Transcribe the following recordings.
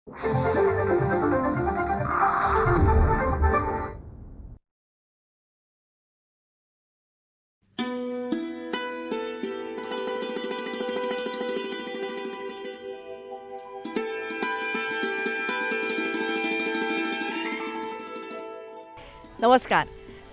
नमस्कार.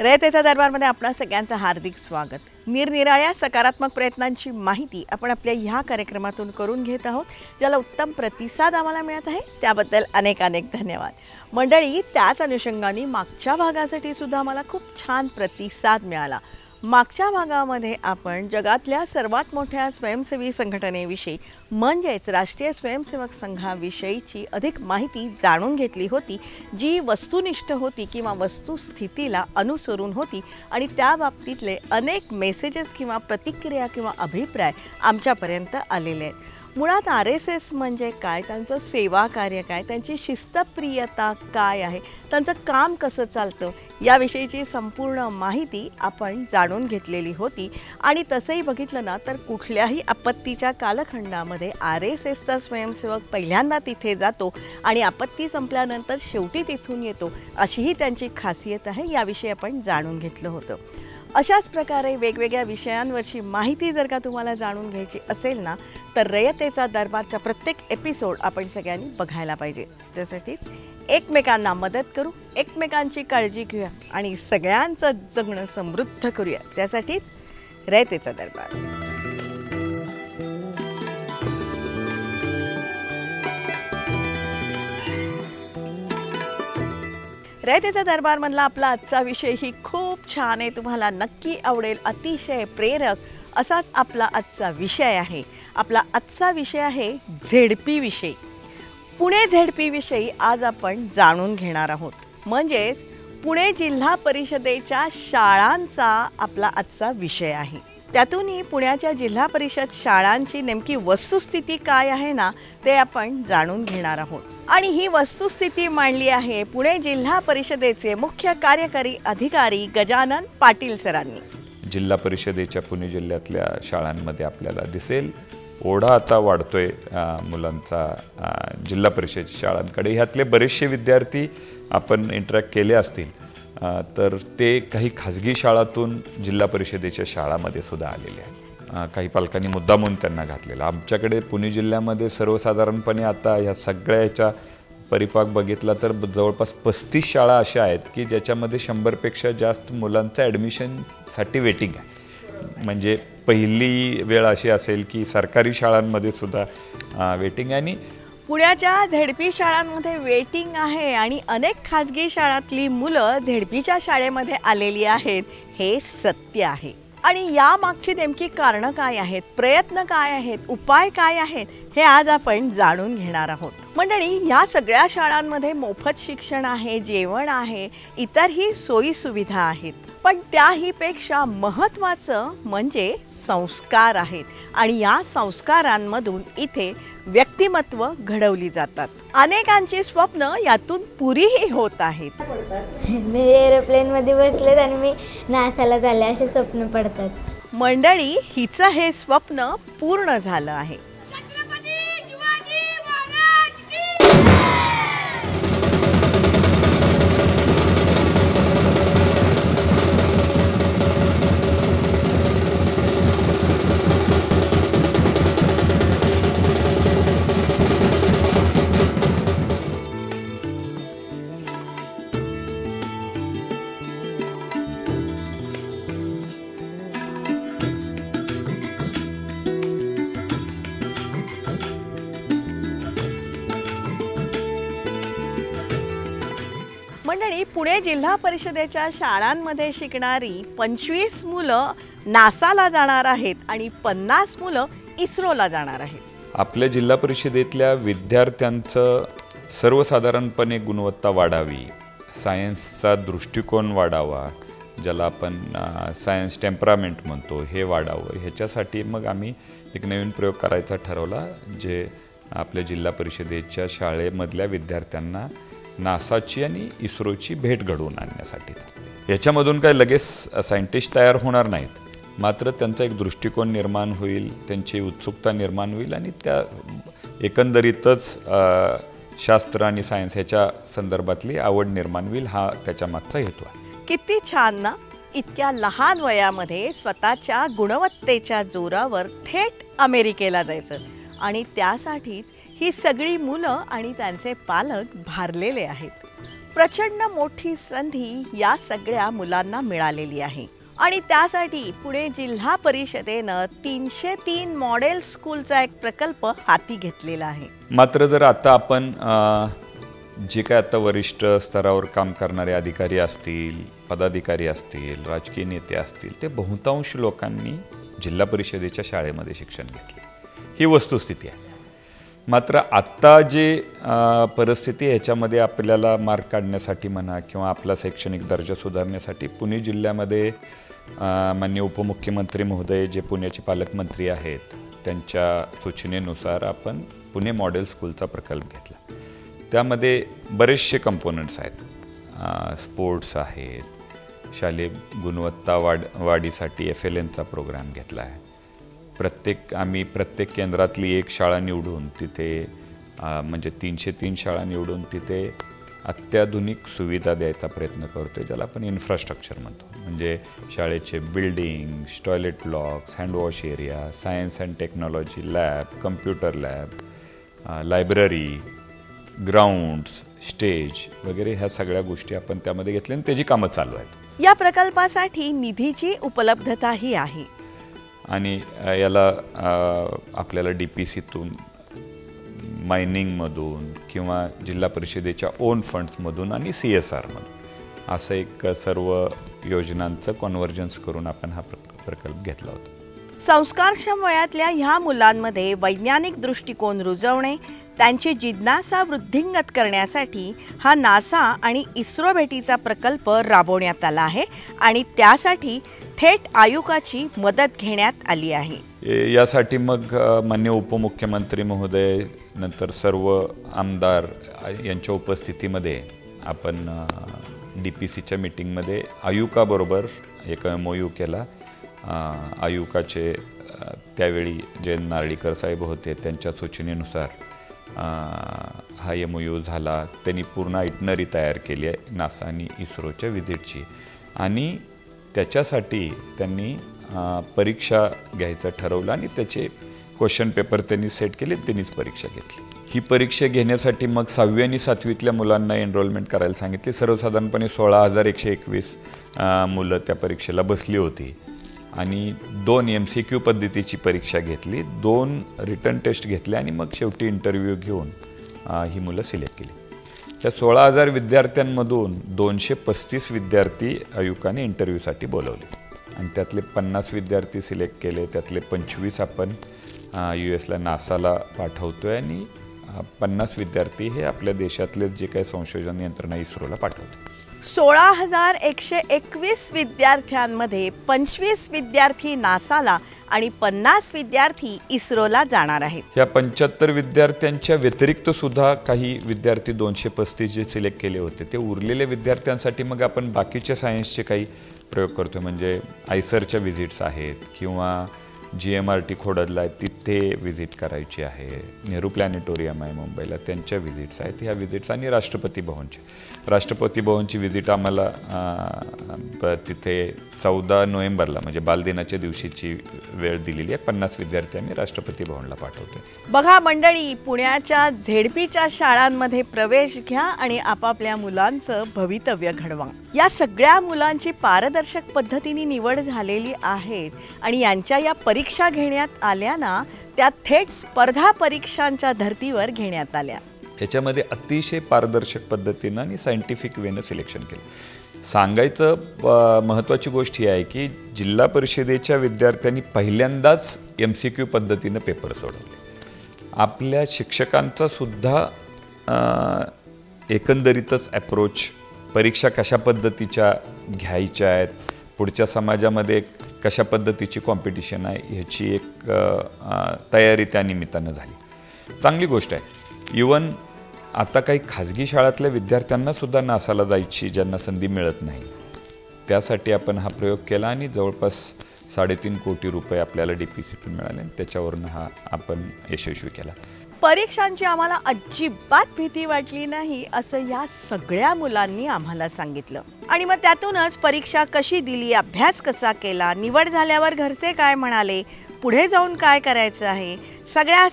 रयतेचा दरबारमध्ये आपणा सगळ्यांचं हार्दिक स्वागत. निरनिराळ्या सकारात्मक प्रयत्नांची माहिती आपण आपल्या ह्या कार्यक्रमातून करून घेत आहोत, ज्याला उत्तम प्रतिसाद आम्हाला मिळत आहे. त्याबद्दल अनेक अनेक धन्यवाद. मंडळी, त्याच अनुषंगाने मागच्या भागासाठी सुद्धा आम्हाला खूप छान प्रतिसाद मिळाला. मागच्या भागामध्ये आपण जगातल्या सर्वात मोठ्या स्वयंसेवी संघटनेविषयी म्हणजेच राष्ट्रीय स्वयंसेवक संघाविषयीची अधिक माहिती जाणून घेतली होती, जी वस्तुनिष्ठ होती किंवा वस्तुस्थितीला अनुसरून होती आणि त्या बाबतीतले अनेक मेसेजेस किंवा प्रतिक्रिया किंवा अभिप्राय आमच्यापर्यंत आलेले आहेत. मुळात RSS म्हणजे काय, त्यांचं सेवा कार्य काय, त्यांची शिस्तप्रियता काय आहे, त्यांचं काम कसं चालतं याविषयीची संपूर्ण माहिती आपण जाणून घेतलेली होती. आणि तसंही बघितलं ना तर कुठल्याही आपत्तीच्या कालखंडामध्ये RSSचा स्वयंसेवक पहिल्यांदा तिथे जातो आणि आपत्ती संपल्यानंतर शेवटी तिथून येतो, अशीही त्यांची खासियत आहे. याविषयी आपण जाणून घेतलं होतं. अशाच प्रकारे वेगवेगळ्या विषयांवरची माहिती जर का तुम्हाला जाणून घ्यायची असेल ना तर रयतेचा दरबारचा प्रत्येक एपिसोड आपण सगळ्यांनी बघायला पाहिजे. त्यासाठीच एकमेकांना मदत करू, एकमेकांची काळजी घेऊया आणि सगळ्यांचं जगणं समृद्ध करूया. त्यासाठीच रयतेचा दरबार. रयतेचा दरबारमधला आपला आजचा विषय ही खूप छान आहे, तुम्हाला नक्की आवडेल. अतिशय प्रेरक असाच आपला आजचा विषय आहे. आपला आजचा विषय आहे झेडपी विषयी. पुणे झेडपी विषयी आज आपण जाणून घेणार आहोत. म्हणजेच पुणे जिल्हा परिषदेच्या शाळांचा आपला आजचा विषय आहे. त्यातूनही पुण्याच्या जिल्हा परिषद शाळांची नेमकी वस्तुस्थिती काय आहे ना ते आपण जाणून घेणार आहोत. आणि ही वस्तुस्थिती मांडली आहे पुणे जिल्हा परिषदेचे मुख्य कार्यकारी अधिकारी गजानन पाटील सरांनी. जिल्हा परिषदेच्या पुणे जिल्ह्यातल्या शाळांमध्ये आपल्याला दिसेल ओढा आता वाढतोय मुलांचा जिल्हा परिषद शाळांकडे. ह्यातले बरेचसे विद्यार्थी आपण इंटरॅक्ट केले असतील तर ते काही खाजगी शाळातून जिल्हा परिषदेच्या शाळामध्ये सुद्धा आलेले आहेत. काही पालकांनी मुद्दामून त्यांना घातलेला. आमच्याकडे पुणे जिल्ह्यामध्ये सर्वसाधारणपणे आता ह्या सगळ्याच्या परिपाक बघितला तर जवळपास 35 शाळा अशा आहेत की ज्याच्यामध्ये 100पेक्षा जास्त मुलांचं ॲडमिशनसाठी वेटिंग आहे. म्हणजे पहिली वेळ अशी असेल की सरकारी शाळांमध्ये सुद्धा वेटिंग आहे. आणि पुण्याच्या झेडपी शाळांमध्ये वेटिंग आहे आणि अनेक खाजगी शाळातली मुलं झेडपीच्या शाळेमध्ये आलेली आहेत, हे सत्य आहे. आणि या मागची नेमकी कारणं काय आहेत, प्रयत्न काय आहेत, उपाय काय आहेत, हे आज आपण जाणून घेणार आहोत. मंडळी, या सगळ्या शाळांमध्ये मोफत शिक्षण आहे, जेवण आहे, इतरही सोयी सुविधा आहेत. पण त्याही पेक्षा महत्त्वाचं म्हणजे संस्कार आहेत आणि या संस्कारांमधून इथे व्यक्तिमत्व घडवली जातात. अनेकांची स्वप्न यातून पुरीही होत आहेत. मी एरोप्लेनमध्ये बसलेत आणि मी नासाला झाले असे स्वप्न पडतात. मंडळी, हिचं हे स्वप्न पूर्ण झालं आहे. मंडळी, पुणे जिल्हा परिषदेच्या शाळांमध्ये शिकणारी 25 मुलं नासाला जाणार आहेत आणि 50 मुलं इस्रोला जाणार आहेत. आपल्या जिल्हा परिषदेतल्या विद्यार्थ्यांचं सर्वसाधारणपणे गुणवत्ता वाढावी, सायन्सचा दृष्टिकोन वाढावा, ज्याला आपण सायन्स टेम्परामेंट म्हणतो, हे वाढावं. ह्याच्यासाठी मग आम्ही एक नवीन प्रयोग करायचा ठरवला, जे आपल्या जिल्हा परिषदेच्या शाळेमधल्या विद्यार्थ्यांना नासाची आणि इस्रोची भेट घडवून आणण्यासाठी. याच्यामधून काय लगेच सायंटिस्ट तयार होणार नाहीत, मात्र त्यांचा एक दृष्टिकोन निर्माण होईल, त्यांची उत्सुकता निर्माण होईल आणि त्या एकंदरीतच शास्त्र आणि सायन्स ह्याच्या संदर्भातली आवड निर्माण होईल, हा त्याच्या मागचा हेतू आहे. किती छान ना. इतक्या लहान वयामध्ये स्वतःच्या गुणवत्तेच्या जोरावर थेट अमेरिकेला जायचं आणि त्यासाठीच ही सगळी मुलं आणि त्यांचे पालक भारलेले आहेत. प्रचंड मोठी संधी या सगळ्या मुलांना मिळालेली आहे आणि त्यासाठी पुणे जिल्हा परिषदेनं 303 मॉडेल स्कूलचा एक प्रकल्प हाती घेतलेला आहे. मात्र जर आता आपण जे काय आता वरिष्ठ स्तरावर काम करणारे अधिकारी असतील, पदाधिकारी असतील, राजकीय नेते असतील, ते बहुतांश लोकांनी जिल्हा परिषदेच्या शाळेमध्ये शिक्षण घेतले, ही वस्तुस्थिती आहे. मात्र आत्ता जे परिस्थिती ह्याच्यामध्ये आपल्याला मार्क काढण्यासाठी म्हणा किंवा आपला शैक्षणिक दर्जा सुधारण्यासाठी पुणे जिल्ह्यामध्ये माननीय उपमुख्यमंत्री महोदय जे पुण्याचे पालकमंत्री आहेत त्यांच्या सूचनेनुसार आपण पुणे मॉडेल स्कूलचा प्रकल्प घेतला. त्यामध्ये बरेचसे कंपोनंट्स आहेत. स्पोर्ट्स आहेत, शालेय गुणवत्ता वाढीसाठी FLNचा प्रोग्राम घेतला आहे. आम्ही प्रत्येक केंद्रातली एक शाळा निवडून तिथे म्हणजे 303 शाळा निवडून तिथे अत्याधुनिक सुविधा द्यायचा प्रयत्न करतोय, ज्याला आपण इन्फ्रास्ट्रक्चर म्हणतो. म्हणजे शाळेचे buildings, toilet blocks, handwash area, science and technology lab, computer lab, library, grounds, stage वगैरे ह्या सगळ्या गोष्टी आपण त्यामध्ये घेतल्या आणि त्याची कामं चालू आहेत. या प्रकल्पासाठी निधीची उपलब्धताही आहे आणि याला आपल्याला DPCतून, मायनिंगमधून किंवा जिल्हा परिषदेच्या ओन फंड्समधून आणि CSRमधून असं एक सर्व योजनांचं कॉन्व्हर्जन्स करून आपण हा प्रकल्प घेतला होता. संस्कारक्षम वयातल्या ह्या मुलांमध्ये वैज्ञानिक दृष्टिकोन रुजवणे, त्यांची जिज्ञासा वृद्धिंगत करण्यासाठी हा नासा आणि इस्रो भेटीचा प्रकल्प राबवण्यात आला आहे आणि त्यासाठी थेट आयुकाची मदत घेण्यात आली आहे. यासाठी मग माननीय उपमुख्यमंत्री महोदय नंतर सर्व आमदार यांच्या उपस्थितीमध्ये आपण DPCच्या मीटिंगमध्ये आयुकाबरोबर एक MOU केला. आयुकाचे त्यावेळी जयंत नारळीकर साहेब होते, त्यांच्या सूचनेनुसार हा MOU झाला. त्यांनी पूर्ण आयटनरी तयार केली आहे नासा आणि इस्रोच्या व्हिजिटची आणि त्याच्यासाठी त्यांनी परीक्षा घ्यायचं ठरवलं आणि त्याचे क्वेश्चन पेपर त्यांनी सेट केले, त्यांनीच परीक्षा घेतली. ही परीक्षा घेण्यासाठी मग 6वी आणि 7वीतल्या मुलांना एनरोलमेंट करायला सांगितली. सर्वसाधारणपणे 16,121 मुलं त्या परीक्षेला बसली होती आणि 2 MCQ पद्धतीची परीक्षा घेतली, 2 रिटन टेस्ट घेतल्या आणि मग शेवटी इंटरव्ह्यू घेऊन ही मुलं सिलेक्ट केली. त्या 16,000 विद्यार्थ्यांमधून 235 विद्यार्थी आयुकाने इंटरव्ह्यूसाठी बोलवले आणि त्यातले 50 विद्यार्थी सिलेक्ट केले. त्यातले 25 आपण US नासाला पाठवतोय आणि 50 विद्यार्थी हे आपल्या देशातले जे काही संशोधन यंत्रणा इस्रोला पाठवतो. 16,121 विद्यार्थ्यांमध्ये 25 विद्यार्थी नासाला आणि 50 विद्यार्थी इस्रोला जाणार आहेत. या 75 विद्यार्थ्यांच्या व्यतिरिक्त सुद्धा काही विद्यार्थी 235 जे सिलेक्ट केले होते ते उरलेल्या विद्यार्थ्यांसाठी मग आपण बाकीच्या सायन्सचे काही प्रयोग करतो. म्हणजे आयसरच्या व्हिजिट्स आहेत किंवा GMRT खोडदला आहे तिथे व्हिजिट करायची आहे, नेहरू प्लॅनेटोरियम आहे मुंबईला त्यांच्या व्हिजिट्स आहेत. ह्या व्हिजिट्स आणि राष्ट्रपती भवनची व्हिजिट आम्हाला तिथे 14 नोव्हेंबरला म्हणजे बालदिनाच्या दिवशीची वेळ दिलेली आहे. 50 विद्यार्थी आम्ही राष्ट्रपती भवनला पाठवतो. बघा मंडळी, पुण्याच्या ZPच्या शाळांमध्ये प्रवेश घ्या आणि आपापल्या मुलांचं भवितव्य घडवा. या सगळ्या मुलांची पारदर्शक पद्धतीने निवड झालेली आहे आणि यांच्या या परीक्षा घेण्यात आल्या ना, त्या थेट स्पर्धा परीक्षांच्या धर्तीवर घेण्यात आल्या. ह्याच्यामध्ये अतिशय पारदर्शक पद्धतीनं आणि सायंटिफिक वेनं सिलेक्शन केलं. सांगायचं महत्त्वाची गोष्ट ही आहे की जिल्हा परिषदेच्या विद्यार्थ्यांनी पहिल्यांदाच MCQ पद्धतीनं पेपर सोडवले. आपल्या शिक्षकांचा सुद्धा एकंदरीतच अप्रोच, परीक्षा कशा पद्धतीच्या घ्यायच्या आहेत, पुढच्या समाजामध्ये कशा पद्धतीची कॉम्पिटिशन आहे ह्याची एक तयारी त्या निमित्तानं झाली. चांगली गोष्ट आहे. इवन आता काही खाजगी शाळातल्या विद्यार्थ्यांना सुद्धा नासाला जायची ज्यांना संधी मिळत नाही, त्यासाठी आपण हा प्रयोग केला आणि जवळपास 3.5 कोटी रुपये आपल्याला DPCतून मिळाले आणि त्याच्यावरनं हा आपण यशस्वी केला. परीक्षांची आम्हाला अजिबात भीती वाटली नाही असं या सगळ्या मुलांनी आम्हाला सांगितलं. आणि मग त्यातूनच परीक्षा कशी दिली, अभ्यास कसा केला, निवड झाल्यावर घरचे काय म्हणाले, पुढे जाऊन काय करायचं आहे,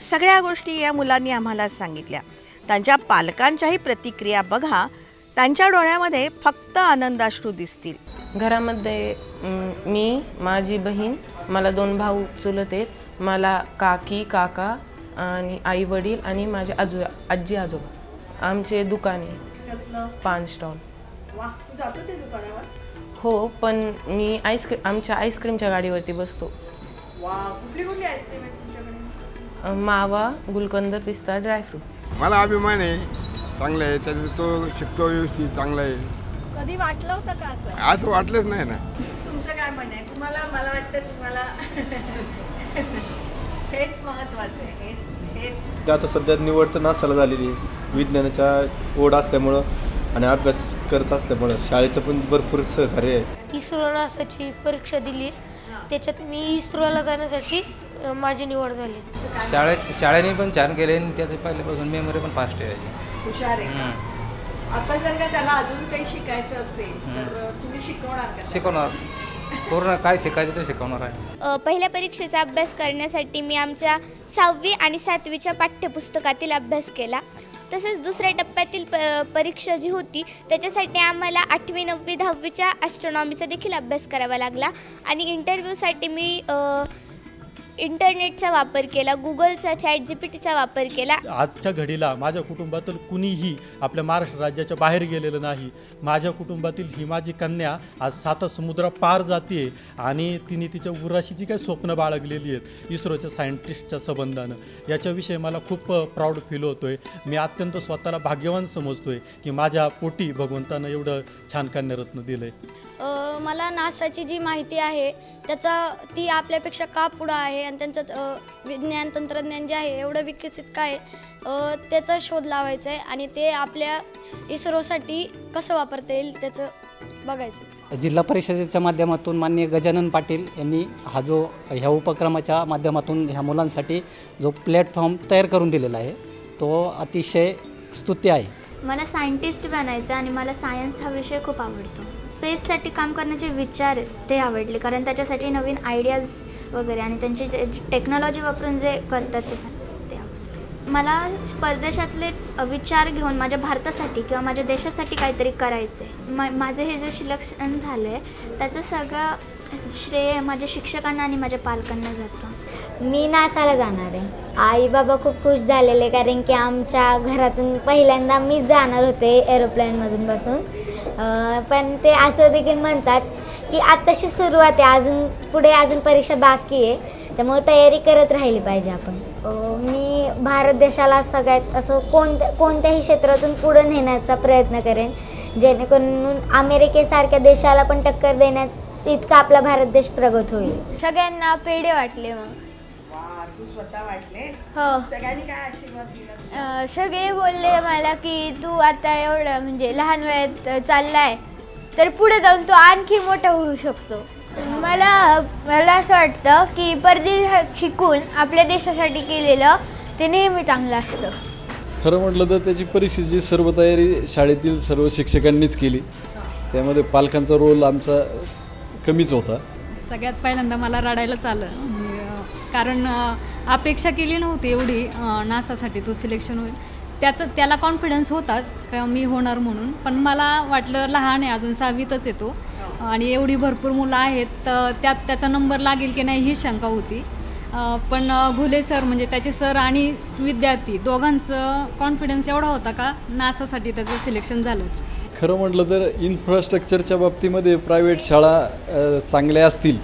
सगळ्या गोष्टी या मुलांनी आम्हाला सांगितल्या. त्यांच्या पालकांच्याही प्रतिक्रिया बघा. त्यांच्या डोळ्यामध्ये फक्त आनंदाश्रू दिसतील. घरामध्ये मी, माझी बहीण, मला 2 भाऊ चुलत आहेत, मला काकी काका आणि आई वडील आणि माझे आजी आजोबा. आमचे दुकान आहे पान स्टॉल. हो, पण मी आमच्या आईस्क्रीमच्या गाडीवरती बसतो. मावा, गुलकंद, पिस्ता, ड्रायफ्रूट. मला अभिमान आहे, चांगला आहे. त्याच्यात तो शिकतो व्यवस्थित, चांगला आहे. कधी वाटलं होतं का असं? असं वाटलंच नाही ना. तुमचं काय म्हणणं आहे? तुम्हाला, मला वाटतं तुम्हाला हेच महत्वाचं आहे. हेच आता सध्या निवड तर नासाला झालेली आहे. विज्ञानाच्या ओढ असल्यामुळं आणि अभ्यास करत असल्यामुळं शाळेचं पण भरपूर सहकार्य आहे. इस्रो नासाची परीक्षा दिली, त्याच्यात मी इस्रोला जाण्यासाठी माझी निवड झाली. शाळेने पण छान केले आणि त्याचे पहिल्यापासून मेमरी पण फास्ट आहे. हुशार आहे. आता जर का त्याला अजून काही शिकायचं असेल तर तुम्ही शिकवणार का? शिकवणार, पूर्ण काय शिकायचं ते शिकवणार आहे. पहिल्या परीक्षेचा अभ्यास करण्यासाठी मी आमच्या 6वी आणि 7वीच्या पाठ्यपुस्तकातील अभ्यास केला. तसेच दुसऱ्या टप्प्यातील परीक्षा जी होती त्याच्यासाठी आम्हाला 8वी 9वी 10वीच्या ॲस्ट्रॉनॉमीचा देखील अभ्यास करावा लागला. आणि इंटरव्ह्यूसाठी मी इंटरनेटचा वापर केला, गुगलचा, ChatGPTचा वापर केला. आजच्या घडीला माझ्या कुटुंबातील कुणीही आपल्या महाराष्ट्र राज्याच्या बाहेर गेलेलं नाही. माझ्या कुटुंबातील ही माझी कन्या आज 7 समुद्र पार जाते आणि तिने तिच्या उराशी जी काही स्वप्न बाळगलेली आहेत इस्रोच्या सायंटिस्टच्या संबंधानं, याच्याविषयी मला खूप प्राऊड फील होतो आहे. मी अत्यंत स्वतःला भाग्यवान समजतो आहे की माझ्या पोटी भगवंतानं एवढं छान कन्यारत्न दिलं आहे. मला नासाची जी माहिती आहे ती आपल्यापेक्षा का पुढं आहे आणि त्यांचं विज्ञान तंत्रज्ञान जे आहे एवढं विकसित काय त्याचा शोध लावायचा आहे आणि ते आपल्या इस्रोसाठी कसं वापरता येईल त्याचं बघायचं. जिल्हा परिषदेच्या माध्यमातून माननीय गजानन पाटील यांनी ह्या उपक्रमाच्या माध्यमातून ह्या मुलांसाठी जो प्लॅटफॉर्म तयार करून दिलेला आहे तो अतिशय स्तुत्य आहे. मला सायंटिस्ट बनायचं आणि मला सायन्स हा विषय खूप आवडतो. स्पेससाठी काम करण्याचे विचार ते आवडले, कारण त्याच्यासाठी नवीन आयडियाज वगैरे आणि त्यांची जे टेक्नॉलॉजी वापरून जे करतात ते आवडले. मला परदेशातले विचार घेऊन माझ्या भारतासाठी किंवा माझ्या देशासाठी काहीतरी करायचं आहे. माझं हे जे सिलेक्शन झालं आहे त्याचं सगळं श्रेय माझ्या शिक्षकांना आणि माझ्या पालकांना जातं. मी नासाला जाणार आहे. आई बाबा खूप खुश झालेले, कारण की आमच्या घरातून पहिल्यांदा मीच जाणार होते एरोप्लेनमधून बसून. पण ते असं देखील म्हणतात की आत्ताशी सुरुवात आहे, अजून परीक्षा बाकी आहे, त्यामुळे तयारी करत राहिली पाहिजे आपण. मी भारत देशाला सगळ्यात असं कोणत्याही क्षेत्रातून पुढे नेण्याचा प्रयत्न करेन, जेणेकरून अमेरिकेसारख्या देशाला पण टक्कर देण्यात इतका आपला भारत देश प्रगत होईल. सगळ्यांना पेढे वाटले. मग तू स्वतः वाटले? हो. सगळ्यांनी काय आशीर्वाद दिला? सगळे बोलले मला की तू आता एवढं म्हणजे लहान वयात चाललाय तर पुढे जाऊन तो आणखी मोठा होऊ शकतो. मला असं वाटतं की परदेशात शिकून आपल्या देशासाठी केलेलं ते नेहमी चांगलं असतं. खरं म्हटलं तर त्याची परीक्षेची सर्व तयारी शाळेतील सर्व शिक्षकांनीच केली. त्यामध्ये पालकांचा रोल आमचा कमीच होता. सगळ्यात पहिल्यांदा मला रडायलाच आलं, कारण अपेक्षा केली नव्हती एवढी नासासाठी तो सिलेक्शन होईल. त्याला कॉन्फिडन्स होताच का मी होणार म्हणून, पण मला वाटलं लहान आहे अजून 6वीतच येतो आणि एवढी भरपूर मुलं आहेत तर त्याचा नंबर लागेल की नाही ही शंका होती. पण घुले सर म्हणजे त्याचे सर आणि विद्यार्थी दोघांचं कॉन्फिडन्स एवढा होता का नासासाठी त्याचं सिलेक्शन झालंच. खरं म्हटलं तर इन्फ्रास्ट्रक्चरच्या बाबतीमध्ये प्रायव्हेट शाळा चांगल्या असतील,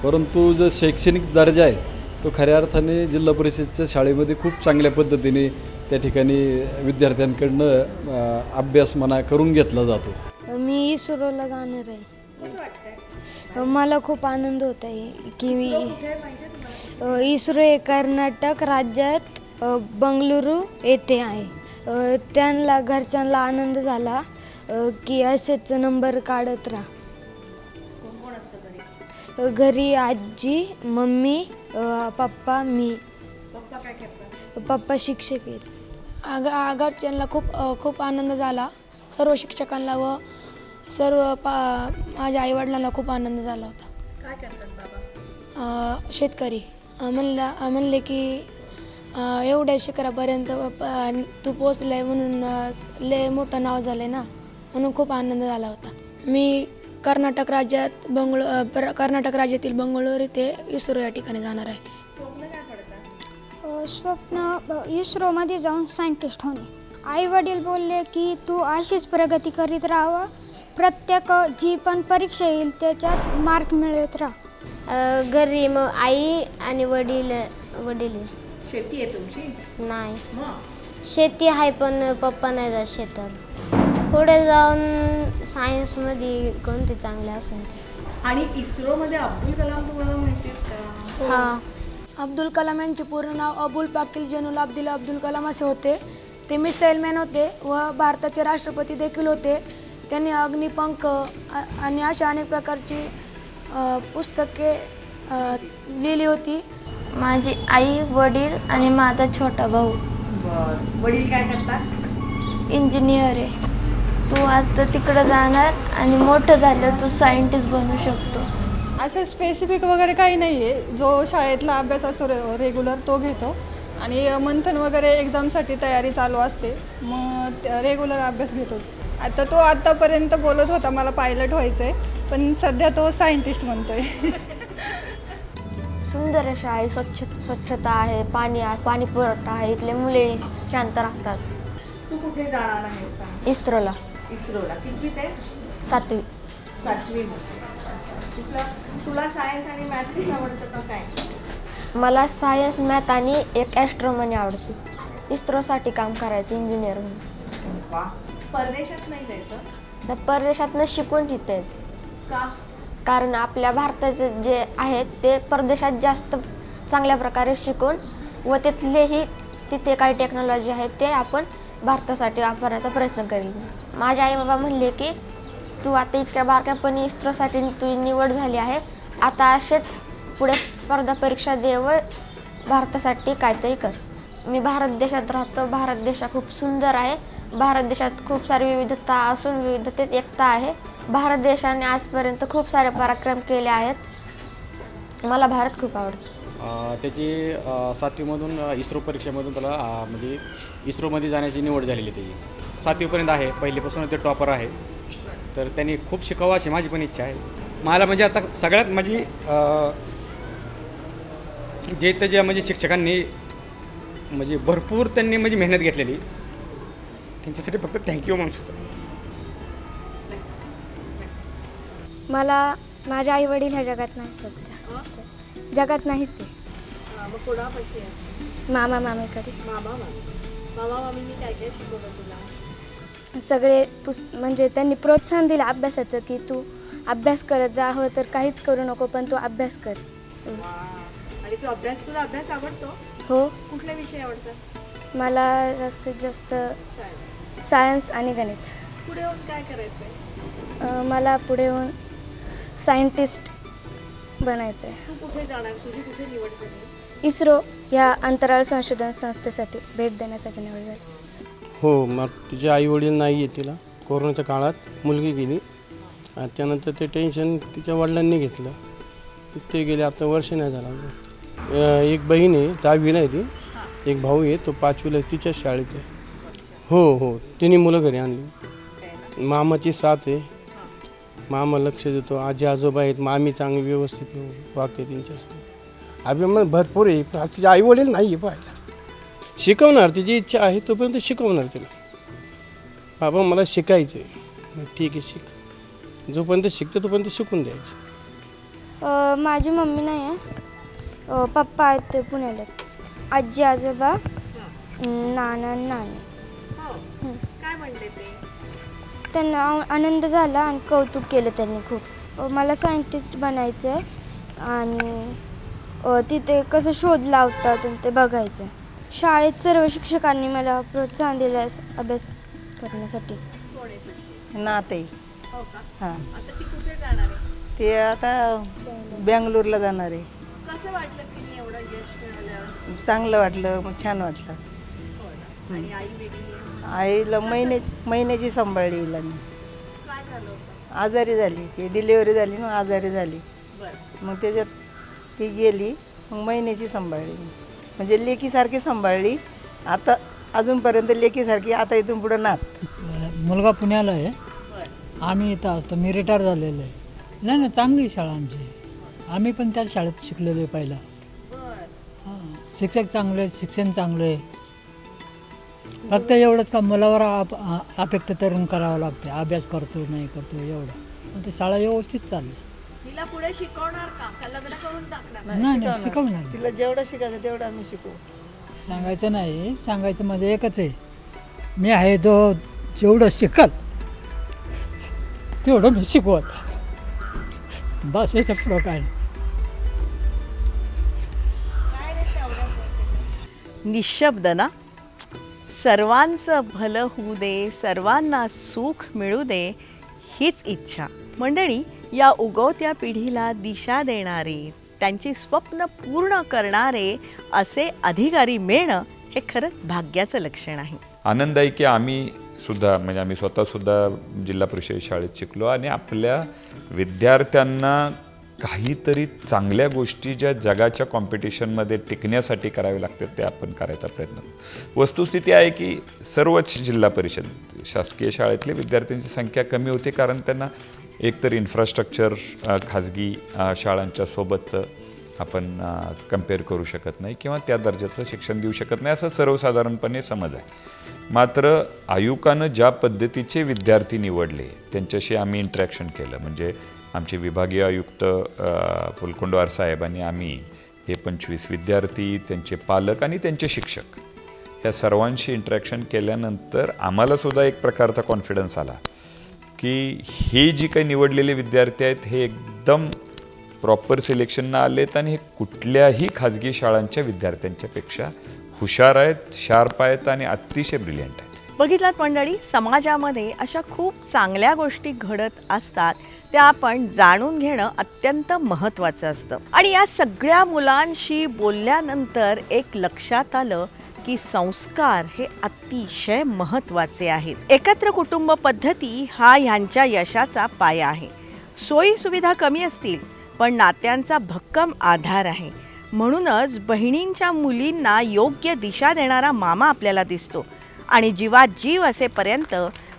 परंतु जो शैक्षणिक दर्जा आहे तो खऱ्या अर्थाने जिल्हा परिषदच्या शाळेमध्ये खूप चांगल्या पद्धतीने त्या ठिकाणी विद्यार्थ्यांकडनं अभ्यास करून घेतला जातो. मी इस्रोला जाणार आहे. मला खूप आनंद होत आहे की मी इस्रो हे कर्नाटक राज्यात बंगळुरू येथे आहे. त्यांना घरच्यांना आनंद झाला की असेच नंबर काढत राहा. घरी आजी, मम्मी, पप्पा, मी. पप्पा शिक्षक आहेत. घरच्यांना खूप आनंद झाला. सर्व शिक्षकांना व सर्व माझ्या आईवडिलांना खूप आनंद झाला होता. काय करतात बाबा? शेतकरी म्हणले की एवढ्या शिखरापर्यंत तू पोचलाय म्हणून लय मोठं नाव झालंय ना, म्हणून खूप आनंद झाला होता. मी कर्नाटक राज्यातील बंगळूर येथे इस्रो या ठिकाणी जाणार आहे. स्वप्न इस्रोमध्ये जाऊन सायंटिस्ट होणे. आई वडील बोलले की तू अशीच प्रगती करीत राहावं, प्रत्येक जी पण परीक्षा येईल त्याच्यात मार्क मिळवत राहा. घरी मग आई आणि वडील शेती आहे तुमची? नाही, शेती आहे पण पप्पा नाही जात शेतात. पुढे जाऊन सायन्समध्ये कोणते चांगले असेल ते. आणि इस्रोमध्ये अब्दुल कलाम तुम्हाला माहिती आहेत का? हां. अब्दुल कलाम यांचे पूर्ण नाव अबुल पाकील जैनुल अब्दुल अब्दुल कलाम असे होते. ते मिसाईल मॅन होते व भारताचे राष्ट्रपती देखील होते. त्यांनी अग्निपंख आणि अशा अनेक प्रकारची पुस्तके लिहिली होती. माझी आई, वडील आणि माझा छोटा भाऊ. वडील काय करतात? इंजिनियर आहे. तू आता तिकडं जाणार आणि मोठं झालं तू सायंटिस्ट बनू शकतो. असं स्पेसिफिक वगैरे काही नाही आहे. जो शाळेतला अभ्यास असतो रेग्युलर तो घेतो आणि मंथन वगैरे एक्झामसाठी तयारी चालू असते, मग रेग्युलर अभ्यास घेतो. आता तो आत्तापर्यंत बोलत होता मला पायलट व्हायचं आहे, पण सध्या तो सायंटिस्ट म्हणतोय. सुंदर अशा आहे, स्वच्छता आहे, पाणी पुरवठा आहे, इथले मुले शांत राहतात. तू कुठे जाणार आहेस? इस्रोला. इस्रोला कितवीत आहे? 7वी. 7वी. तुला सायन्स आणि मॅथ्स आवडतं का काय? मला सायन्स, मॅथ आणि एक ॲस्ट्रोनॉमी आवडते. इस्रोसाठी काम करायचं इंजिनियर म्हणून. वा. परदेशात नाही जायचं? तर परदेशातनं शिकून तिथे. का? कारण आपल्या भारताचे जे आहेत ते परदेशात जास्त चांगल्या प्रकारे शिकून व तिथे काही टेक्नॉलॉजी आहे ते आपण भारतासाठी वापरण्याचा प्रयत्न करेल. माझे आई बाबा म्हणले की तू आता इतक्या बारक्यापणी इस्रोसाठी तुझी निवड झाली आहे, आता असेच पुढे स्पर्धा परीक्षा दे व भारतासाठी काहीतरी कर. मी भारत देशात राहतो. भारत देश खूप सुंदर आहे. भारत देशात खूप सारी विविधता असून विविधतेत एकता आहे. भारत देशाने आजपर्यंत खूप सारे पराक्रम केले आहेत. मला भारत खूप आवडतो. त्याची 7वीमधून इस्रो परीक्षेमधून त्याला म्हणजे इस्रोमध्ये जाण्याची निवड झालेली त्याची. 7वीपर्यंत आहे, पहिलीपासून ते टॉपर आहे. तर त्यांनी खूप शिकावं अशी माझी पण इच्छा आहे. मला म्हणजे आता सगळ्यात माझी जे त्याच्या म्हणजे शिक्षकांनी म्हणजे भरपूर त्यांनी म्हणजे मेहनत घेतलेली, त्यांच्यासाठी फक्त थँक्यू म्हणू शकतो. मला माझे आई वडील ह्या जगात नाही सध्या, जगात नाहीत ते. मामा मामीकडे. मामा मामींनी काय काय शिकवलं तुला? सगळे म्हणजे त्यांनी प्रोत्साहन दिलं अभ्यासाचं की तू अभ्यास करत जा, हो तर काहीच करू नको पण तू अभ्यास कर. आणि तुला अभ्यास आवडतो? हो. कुठले विषय आवडतात? मला जास्तीत जास्त सायन्स आणि गणित. पुढे होऊन काय करायचंय? मला पुढे होऊन सायंटिस्ट बनायचं आहे. तू कुठे जाणार? तुझी कुठे निवड केली? इस्रो या अंतराळ संशोधन संस्थेसाठी भेट देण्यासाठी निवड झाली. हो, मग तिचे आईवडील नाही आहे. तिला कोरोनाच्या काळात मुलगी गेली आणि त्यानंतर ते टेन्शन तिच्या वडिलांनी घेतलं. ते गेले, आता वर्ष नाही झालं. एक बहीण आहे 10वीला आहे ती, एक भाऊ आहे तो 5वीला आहे, तिच्या शाळेत आहे. हो, तिन्ही मुलं घरी आणली. मामाची साथ आहे, मामा लक्ष देतो. आजी आजोबा आहेत, मामी चांगली व्यवस्थित वागते त्यांच्यासोबत. अभिमान भरपूर आहे, पण तिचे आईवडील नाही आहे पाहायला. शिकवणार, तिची इच्छा आहे तोपर्यंत शिकवणार तिला. बाबा मला शिकायचं आहे, ठीक आहे शिक. जोपर्यंत शिकतो तोपर्यंत शिकून द्यायचं. माझी मम्मी नाही आहे, पप्पा आहेत ते पुण्याला. आजी आजोबा, नाना नानी. काय म्हणते ते? त्यांना आनंद झाला आणि कौतुक केलं त्यांनी खूप. मला सायंटिस्ट बनायचं आहे आणि तिथे कसं शोध लावतात ते बघायचं. शाळेत सर्व शिक्षकांनी मला प्रोत्साहन दिलं अभ्यास करण्यासाठी. नाते. हो का? हां, आता ती कुठे जाणार आहे? ते आता बँगलोरला जाणार आहे. कसं वाटलं की एवढं यश मिळवलं? चांगलं वाटलं, मग छान वाटलं. आणि आई वेगळी आहे. आईला महिन्याची सांभाळली हिला मी. काय झालं होतं? आजारी झाली, ती डिलिव्हरी झाली मग आजारी झाली. बरं. मग त्याच्यात ती गेली, मग महिन्याची सांभाळली मी. म्हणजे लेकीसारखी सांभाळली. आता अजूनपर्यंत लेकीसारखी, आता इथून पुढं नात. मुलगा पुण्याला आहे, आम्ही इथं असतो. मी रिटायर झालेलो आहे. नाही ना, चांगली शाळा आमची. आम्ही पण त्याच शाळेत शिकलेलो आहे पहिला. हां, शिक्षक चांगले आहेत, शिक्षण चांगलं आहे. फक्त एवढंच का मुलावर अपेक्षा तरून करावं लागते. अभ्यास करतो नाही करतो एवढं, पण ते शाळा व्यवस्थित चालली. हिला पुढे शिकवणार का लग्न करून टाकणार? नाही शिकवणार. तिला जेवढं शिकायचं तेवढं आम्ही शिकवू. सांगायचं नाही, सांगायचं म्हणजे एकच आहे, मी आहे तो जेवढं शिकल तेवढं मी शिकवल. बस याच्या पुढं काय नाही. निशब्द ना. सर्वांचं भलं होऊ दे, सर्वांना सुख मिळू दे, हीच इच्छा. मंडळी, या उगवत्या पिढीला दिशा देणारे, त्यांची स्वप्न पूर्ण करणारे असे अधिकारी मिळणं हे खरंच भाग्याचं लक्षण आहे. आनंद आहे की आम्ही स्वतःसुद्धा जिल्हा परिषद शाळेत शिकलो आणि आपल्या विद्यार्थ्यांना काहीतरी चांगल्या गोष्टी ज्या जगाच्या कॉम्पिटिशनमध्ये टिकण्यासाठी करावे लागतात ते आपण करायचा प्रयत्न करतो. वस्तुस्थिती आहे की सर्वच जिल्हा परिषद शासकीय शाळेतले विद्यार्थ्यांची संख्या कमी होती, कारण त्यांना एकतर इन्फ्रास्ट्रक्चर खाजगी शाळांच्या सोबतचं आपण कम्पेअर करू शकत नाही किंवा त्या दर्जाचं शिक्षण देऊ शकत नाही, असं सर्वसाधारणपणे समज आहे. मात्र आयुकानं ज्या पद्धतीचे विद्यार्थी निवडले त्यांच्याशी आम्ही इंटरॅक्शन केलं. म्हणजे आमचे विभागीय आयुक्त फुलकुंडवार साहेबांनी आम्ही हे 25 विद्यार्थी, त्यांचे पालक आणि त्यांचे शिक्षक ह्या सर्वांशी इंटरॅक्शन केल्यानंतर आम्हालासुद्धा एक प्रकारचा कॉन्फिडन्स आला की हे जी काही निवडलेले विद्यार्थी आहेत हे एकदम प्रॉपर सिलेक्शननं आलेत आणि हे कुठल्याही खाजगी शाळांच्या विद्यार्थ्यांच्यापेक्षा हुशार आहेत, शार्प आहेत आणि अतिशय ब्रिलियंट आहेत. बघितलात मंडळी, समाजामध्ये अशा खूप चांगल्या गोष्टी घडत असतात, त्या आपण जाणून घेणं अत्यंत महत्त्वाचं असतं. आणि या सगळ्या मुलांशी बोलल्यानंतर एक लक्षात आलं की संस्कार हे अतिशय महत्त्वाचे आहेत. एकत्र कुटुंब पद्धती हा ह्यांच्या यशाचा पाया आहे. सोयी सुविधा कमी असतील पण नात्यांचा भक्कम आधार आहे. म्हणूनच बहिणींच्या मुलींना योग्य दिशा देणारा मामा आपल्याला दिसतो आणि जीवात जीव असेपर्यंत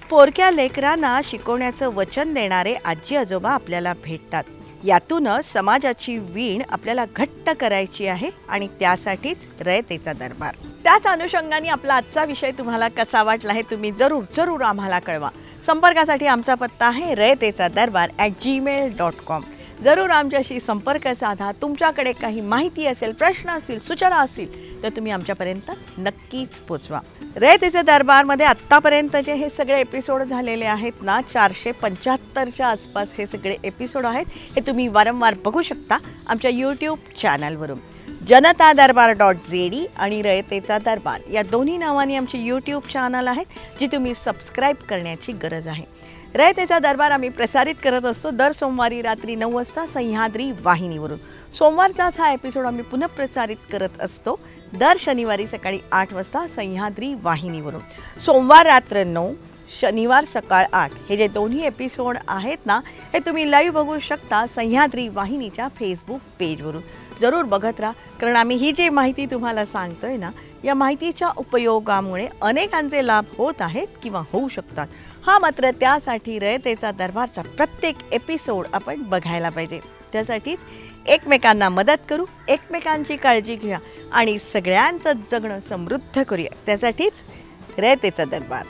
पोरक्या लेकरांना शिकवण्याचं वचन देणारे आजी आजोबा आपल्याला भेटतात. यातूनच समाजाची वीण आपल्याला घट्ट करायची आहे आणि त्यासाठीच रयतेचा दरबार. त्याच अनुषंगाने आपला आजचा विषय तुम्हाला कसा वाटला हे तुम्ही जरूर आम्हाला कळवा. संपर्कासाठी आमचा पत्ता आहे rayatecadarbhar@gmail.com. जरूर आमच्याशी संपर्क साधा. तुमच्याकडे काही माहिती असेल, प्रश्न असतील, सूचना असतील तर तुम्ही आमच्यापर्यंत नक्कीच पोचवा. रयतेचे दरबारमध्ये आत्तापर्यंतचे हे सगळे एपिसोड झालेले आहेत ना, 475च्या आसपास हे सगळे एपिसोड आहेत. हे तुम्ही वारंवार बघू शकता आमच्या यूट्यूब चॅनलवरून. जनतादरबार.zd आणि रयतेचा दरबार या दोन्ही नावांनी आमची यूट्यूब चॅनल आहेत, जी तुम्ही सबस्क्राईब करण्याची गरज आहे. रयतेचा दरबार आम्ही प्रसारित करत असतो दर सोमवारी रात्री 9 वाजता सह्याद्री वाहिनीवरून. सोमवारचाच हा एपिसोड आम्ही पुन्हा प्रसारित करत असतो दर शनिवारी सकाळी 8 वाजता सह्याद्री वाहिनीवरून. सोमवार रात्र 9, शनिवार सकाळ 8 हे जे दोन्ही एपिसोड आहेत ना, हे तुम्ही लाईव्ह बघू शकता सह्याद्री वाहिनीच्या फेसबुक पेजवरून. जरूर बघत राहा, कारण आम्ही ही जी माहिती तुम्हाला सांगतोय ना, या माहितीच्या उपयोगामुळे अनेकांचे लाभ होत आहेत किंवा होऊ शकतात. हा मात्र त्यासाठी रयतेचा दरबारचा प्रत्येक एपिसोड आपण बघायला पाहिजे. त्यासाठीच एकमेकांना मदत करू, एकमेकांची काळजी घेऊया आणि सगळ्यांचं जगणं समृद्ध करूया. त्यासाठीच रयतेचा दरबार.